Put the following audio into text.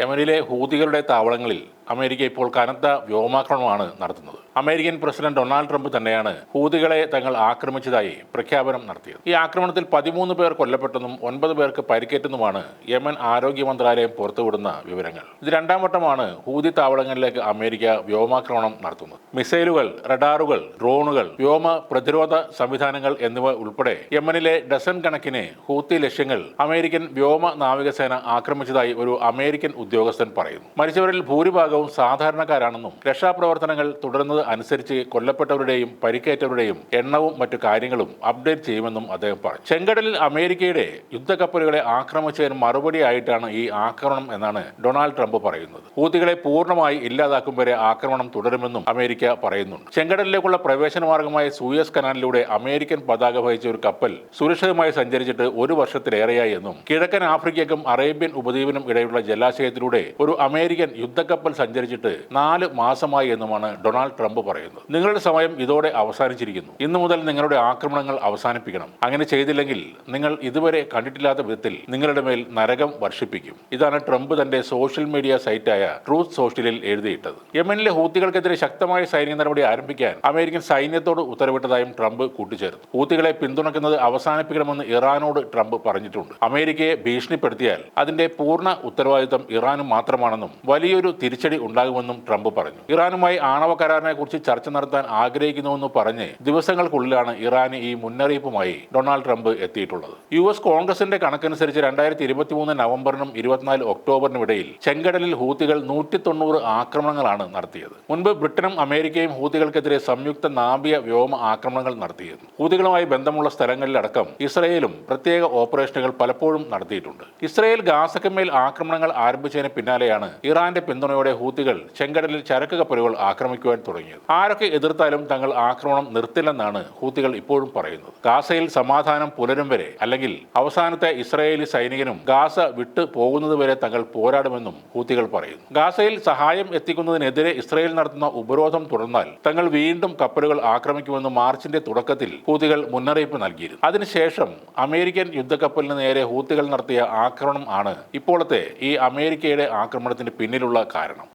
യമനിലെ ഹൂതികളുടെ താവളങ്ങളിൽ അമേരിക്ക ഇപ്പോൾ കനത്ത വ്യോമാക്രമണമാണ് നടത്തുന്നത്. അമേരിക്കൻ പ്രസിഡന്റ് ഡൊണാൾഡ് ട്രംപ് തന്നെയാണ് ഹൂതികളെ തങ്ങൾ ആക്രമിച്ചതായി പ്രഖ്യാപനം നടത്തിയത്. ഈ ആക്രമണത്തിൽ 13 പേർ കൊല്ലപ്പെട്ടെന്നും 9 പേർക്ക് പരിക്കേറ്റെന്നുമാണ് യമൻ ആരോഗ്യ മന്ത്രാലയം പുറത്തുവിടുന്ന വിവരങ്ങൾ. ഇത് രണ്ടാം വട്ടമാണ് ഹൂതി താവളങ്ങളിലേക്ക് അമേരിക്ക വ്യോമാക്രമണം നടത്തുന്നത്. മിസൈലുകൾ, റഡാറുകൾ, ഡ്രോണുകൾ, വ്യോമ പ്രതിരോധ സംവിധാനങ്ങൾ എന്നിവ ഉൾപ്പെടെ യമനിലെ ഡസൻ കണക്കിന് ഹൂത്തി ലക്ഷ്യങ്ങൾ അമേരിക്കൻ വ്യോമ നാവികസേന ആക്രമിച്ചതായി ഒരു അമേരിക്കൻ ഉദ്യോഗസ്ഥൻ പറയുന്നു. മരിച്ചവരിൽ ഭൂരിഭാഗവും സാധാരണക്കാരാണെന്നും രക്ഷാപ്രവർത്തനങ്ങൾ തുടരുന്നത് അനുസരിച്ച് കൊല്ലപ്പെട്ടവരുടെയും പരിക്കേറ്റവരുടെയും എണ്ണവും മറ്റു കാര്യങ്ങളും അപ്ഡേറ്റ് ചെയ്യുമെന്നും അദ്ദേഹം പറഞ്ഞു. ചെങ്കടലിൽ അമേരിക്കയുടെ യുദ്ധക്കപ്പലുകളെ ആക്രമിച്ചതിന് മറുപടിയായിട്ടാണ് ഈ ആക്രമണം എന്നാണ് ഡൊണാൾഡ് ട്രംപ് പറയുന്നത്. ഹൂതികളെ പൂർണ്ണമായി ഇല്ലാതാക്കും വരെ ആക്രമണം തുടരുമെന്നും അമേരിക്ക പറയുന്നുണ്ട്. ചെങ്കടലിലേക്കുള്ള പ്രവേശന മാർഗമായ സൂയസ് കനാലിലൂടെ അമേരിക്കൻ പതാക വഹിച്ച ഒരു കപ്പൽ സുരക്ഷിതമായി സഞ്ചരിച്ചിട്ട് 1 വർഷത്തിലേറെയായി എന്നും കിഴക്കൻ ആഫ്രിക്കയ്ക്കും അറേബ്യൻ ഉപദ്വീപിനും ഇടയിലുള്ള ജലാശയത്തിലൂടെ ഒരു അമേരിക്കൻ യുദ്ധക്കപ്പൽ സഞ്ചരിച്ചിട്ട് 4 മാസമായി എന്നുമാണ് ഡൊണാൾഡ് ട്രംപ് പറയുന്നത്. നിങ്ങളുടെ സമയം ഇതോടെ അവസാനിച്ചിരിക്കുന്നു. ഇന്നു മുതൽ നിങ്ങളുടെ ആക്രമണങ്ങൾ അവസാനിപ്പിക്കണം. അങ്ങനെ ചെയ്തില്ലെങ്കിൽ നിങ്ങൾ ഇതുവരെ കണ്ടിട്ടില്ലാത്ത വിധത്തിൽ നിങ്ങളുടെ മേൽ നരകം വർഷിപ്പിക്കും. ഇതാണ് ട്രംപ് തന്റെ സോഷ്യൽ മീഡിയ സൈറ്റായ ട്രൂത്ത് സോഷ്യലിൽ എഴുതിയിട്ടത്. യമനിലെ ഹൂത്തികൾക്കെതിരെ ശക്തമായ സൈനിക നടപടി ആരംഭിക്കാൻ അമേരിക്കൻ സൈന്യത്തോട് ഉത്തരവിട്ടതായും ട്രംപ് കൂട്ടിച്ചേർത്തു. ഹൂത്തികളെ പിന്തുണയ്ക്കുന്നത് അവസാനിപ്പിക്കണമെന്ന് ഇറാനോട് ട്രംപ് പറഞ്ഞിട്ടുണ്ട്. അമേരിക്കയെ ഭീഷണിപ്പെടുത്തിയാൽ അതിന്റെ പൂർണ്ണ ഉത്തരവാദിത്തം ഇറാനും മാത്രമാണെന്നും വലിയൊരു തിരിച്ചടി ഉണ്ടാകുമെന്നും ട്രംപ് പറഞ്ഞു. ഇറാനുമായി ആണവ കരാറിനെ കുറിച്ച് ചർച്ച നടത്താൻ ആഗ്രഹിക്കുന്നുവെന്ന് പറഞ്ഞ് ദിവസങ്ങൾക്കുള്ളിലാണ് ഇറാന് ഈ മുന്നറിയിപ്പുമായി ഡൊണാൾഡ് ട്രംപ് എത്തിയിട്ടുള്ളത്. US കോൺഗ്രസിന്റെ കണക്കനുസരിച്ച് 2023 നവംബറിനും 24 ഒക്ടോബറിനും ഇടയിൽ ചെങ്കടലിൽ ഹൂത്തികൾ 190 ആക്രമണങ്ങളാണ് നടത്തിയത്. മുൻപ് ബ്രിട്ടനും അമേരിക്കയും ഹൂത്തികൾക്കെതിരെ സംയുക്ത നാവിക വ്യോമ ആക്രമണങ്ങൾ നടത്തിയിരുന്നു. ഹൂത്തികളുമായി ബന്ധമുള്ള സ്ഥലങ്ങളിലടക്കം ഇസ്രയേലും പ്രത്യേക ഓപ്പറേഷനുകൾ പലപ്പോഴും നടത്തിയിട്ടുണ്ട്. ഇസ്രയേൽ ഗാസയ്ക്കുമേൽ ആക്രമണങ്ങൾ ആരംഭിച്ചതിന് പിന്നാലെയാണ് ഇറാന്റെ പിന്തുണയോടെ ഹൂത്തികൾ ചെങ്കടലിൽ ചരക്ക് കപ്പലുകൾ ആക്രമിക്കുവാൻ തുടങ്ങിയത്. ആരൊക്കെ എതിർത്താലും തങ്ങൾ ആക്രമണം നിർത്തില്ലെന്നാണ് ഹൂത്തികൾ ഇപ്പോഴും പറയുന്നത്. ഗാസയിൽ സമാധാനം പുലരും വരെ അല്ലെങ്കിൽ അവസാനത്തെ ഇസ്രായേലി സൈനികനും ഗാസ വിട്ടു പോകുന്നതുവരെ തങ്ങൾ പോരാടുമെന്നും ഹൂത്തികൾ പറയുന്നു. ഗാസയിൽ സഹായം എത്തിക്കുന്നതിനെതിരെ ഇസ്രായേൽ നടത്തുന്ന ഉപരോധം തുടർന്നാൽ തങ്ങൾ വീണ്ടും കപ്പലുകൾ ആക്രമിക്കുമെന്ന് മാർച്ചിന്റെ തുടക്കത്തിൽ ഹൂത്തികൾ മുന്നറിയിപ്പ് നൽകിയിരുന്നു. അതിനുശേഷം അമേരിക്കൻ യുദ്ധക്കപ്പലിന് നേരെ ഹൂത്തികൾ നടത്തിയ ആക്രമണം ആണ് ഇപ്പോഴത്തെ ഈ അമേരിക്കയുടെ ആക്രമണത്തിന് പിന്നിലുള്ള കാരണം.